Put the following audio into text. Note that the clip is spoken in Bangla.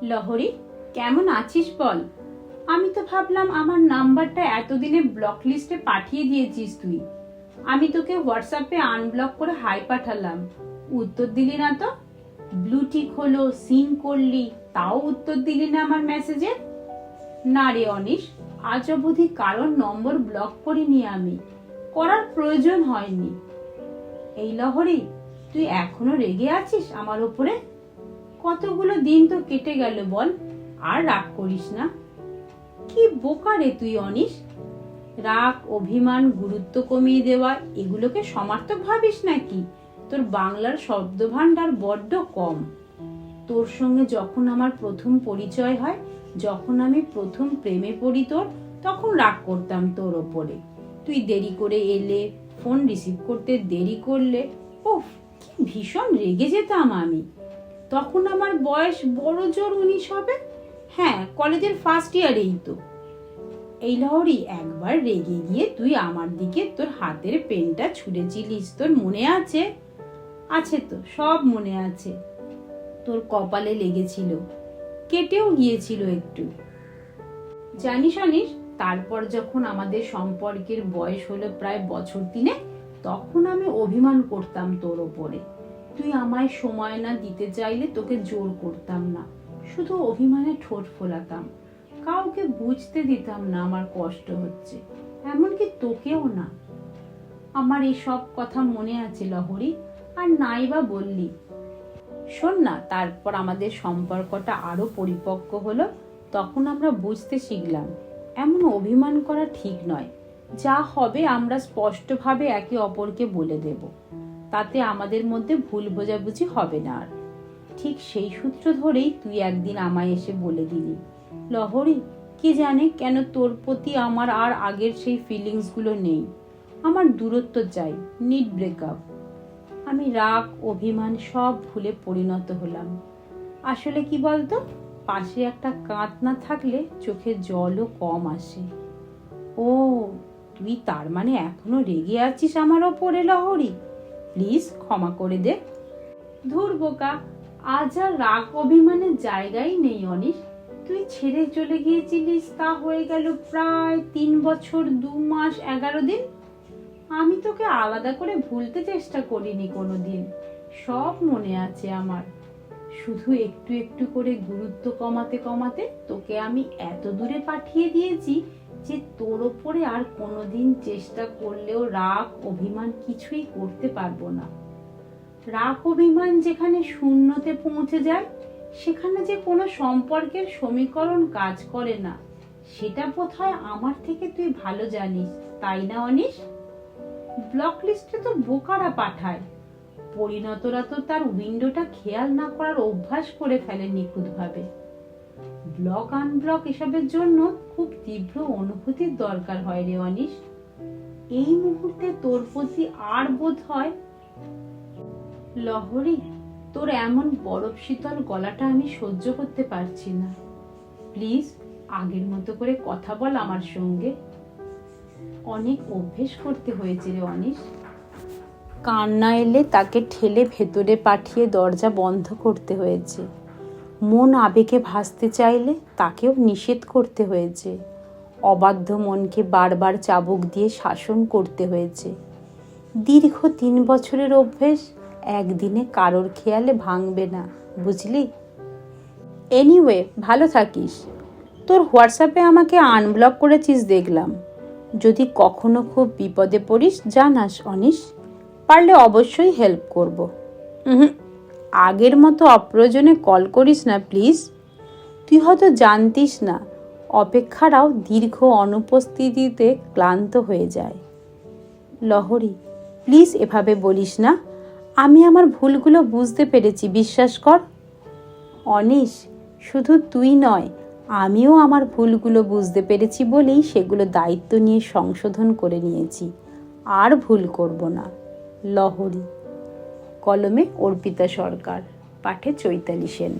লহরী, কেমন আছিস বল? আমি তো ভাবলাম আমার নাম্বারটা এতদিনে ব্লক লিস্টে পাঠিয়ে দিয়েছিস তুই। আমি তোকে হোয়াটসঅ্যাপে আনব্লক করে হাই পাঠালাম, উত্তর দিলি না তো। ব্লু টিক হলো, সিন করলি, তাও উত্তর দিলি না আমার মেসেজে। না রে অনিশ, আজ অবধি কারোর নম্বর ব্লক করিনি আমি, করার প্রয়োজন হয়নি। এই লহরী, তুই এখনো রেগে আছিস আমার উপরে? কতগুলো দিন তো কেটে গেল বল, আর রাগ করিস না। কি বোকা রে তুই অনিশ। রাগ, অভিমান, গুরুত্ব কমিয়ে দেওয়া এগুলোকে সমার্থক ভাবিস নাকি? তোর বাংলার শব্দভান্ডার বড্ড কম। তোর সঙ্গে যখন আমার প্রথম পরিচয় হয়, যখন আমি প্রথম প্রেমে পড়ি তোর, তখন রাগ করতাম তোর ওপরে। তুই দেরি করে এলে, ফোন রিসিভ করতে দেরি করলে, ওফ, কি ভীষণ রেগে যেতাম আমি। তখন আমার বয়স বড় জোর 19 হবে। হ্যাঁ, কলেজের ফার্স্ট ইয়ারেই তো। এই লহরী, একবার রেগে গিয়ে তুই আমার দিকে তোর হাতের পেনটা ছুঁড়েছিলিস, তোর মনে আছে? আছে তো, সব মনে আছে। তোর কপালে লেগেছিল, কেটেও গিয়েছিল একটু। জানিস অনিশ, তারপর যখন আমাদের সম্পর্কের বয়স হলো প্রায় বছর 3, তখন আমি অভিমান করতাম তোর ওপরে। তুই আমায় সময় না দিতে চাইলে তোকে জোর করতাম না, শুধু অভিমানে ঠোঁট ফোলাতাম। কাউকে বুঝতে দিতাম না আমার কষ্ট হচ্ছে, এমনকি তোকেও না। আমার এই সব কথা মনে আছে লহরী, আর নাই বা বললি। শোন না, তারপর আমাদের সম্পর্কটা আরো পরিপক্ক হলো, তখন আমরা বুঝতে শিখলাম এমন অভিমান করা ঠিক নয়। যা হবে আমরা স্পষ্টভাবে একে অপরকে বলে দেব, তাতে আমাদের মধ্যে ভুল বোঝাবুঝি হবে না আর। ঠিক সেই সূত্র ধরেই তুই একদিন আমায় এসে বলে দিলি, লহরী, কি জানে কেন তোর প্রতি আমার আর আগের সেই ফিলিংস গুলো নেই, আমার দূরত্ব চাই, নিড ব্রেকআপ। আমি রাগ, অভিমান সব ভুলে পরিণত হলাম। আসলে কি বলতো, পাশে একটা কাঁধ না থাকলে চোখে জলও কম আসে। ও, তুই তার মানে এখনো রেগে আছিস আমার ওপরে লহরী? প্লিজ ক্ষমা করে দে। ধুর বোকা, আজ আর রাগ অভিমানের জায়গাই নেই অনিশ। তুই ছেড়ে চলে গিয়েছিলিস, তা হয়ে গেল প্রায় 3 বছর 2 মাস 11 দিন। আমি তোকে আলাদা করে ভুলতে চেষ্টা করিনি কোনোদিন, সব মনে আছে আমার। শুধু একটু একটু করে গুরুত্ব কমাতে কমাতে তোকে আমি এত দূরে পাঠিয়ে দিয়েছি যে তোর ওপরে আর কোনোদিন চেষ্টা করলেও রাগ অভিমান কিছুই করতে পারবো না। রাগ অভিমান যেখানে শূন্যতে পৌঁছে যায়, সেখানে যে কোনো সম্পর্কের সমীকরণ কাজ করে না, সেটা বোধহয় আমার থেকে তুই ভালো জানিস, তাই না অনিশ? ব্লক লিস্টে তো বোকারা পাঠায়, পরিণতরা তো তার উইন্ডোটা খেয়াল না করার অভ্যাস করে ফেলে নিখুঁতভাবে। ব্লক আনব্লক এসবের জন্য খুব তীব্র অনুভূতির দরকার হয় রে অনিশ। এই মুহূর্তে তোর প্রতি আর বোধ হয়। লহরী, তোর এমন বরফ শীতল গলাটা আমি সহ্য করতে পারছি না। প্লিজ আগের মতো করে কথা বল আমার সঙ্গে। অনেক অভ্যেস করতে হয়েছে রে অনিশ। কান্না এলে তাকে ঠেলে ভেতরে পাঠিয়ে দরজা বন্ধ করতে হয়েছে। মন আবেগে ভাসতে চাইলে তাকেও নিষেধ করতে হয়েছে। অবাধ্য মনকে বারবার চাবুক দিয়ে শাসন করতে হয়েছে। দীর্ঘ 3 বছরের অভ্যেস একদিনে কারোর খেয়ালে ভাঙবে না, বুঝলি? এনিওয়ে, ভালো থাকিস। তোর হোয়াটসঅ্যাপে আমাকে আনব্লক করেছিস দেখলাম। যদি কখনো খুব বিপদে পড়িস জানাস অনিশ, পারলে অবশ্যই হেল্প করব। আগের মতো অপ্রয়োজনে কল করিস না প্লিজ। তুই হয়তো জানতিস না, অপেক্ষারাও দীর্ঘ অনুপস্থিতিতে ক্লান্ত হয়ে যায়। লহরী, প্লিজ এভাবে বলিস না। আমি আমার ভুলগুলো বুঝতে পেরেছি, বিশ্বাস কর। অনিশ, শুধু তুই নয়, আমিও আমার ভুলগুলো বুঝতে পেরেছি বলেই সেগুলো দায়িত্ব নিয়ে সংশোধন করে নিয়েছি। আর ভুল করব না। লহরী। কলমে অর্পিতা সরকার, পাঠে চৈতালি সেন।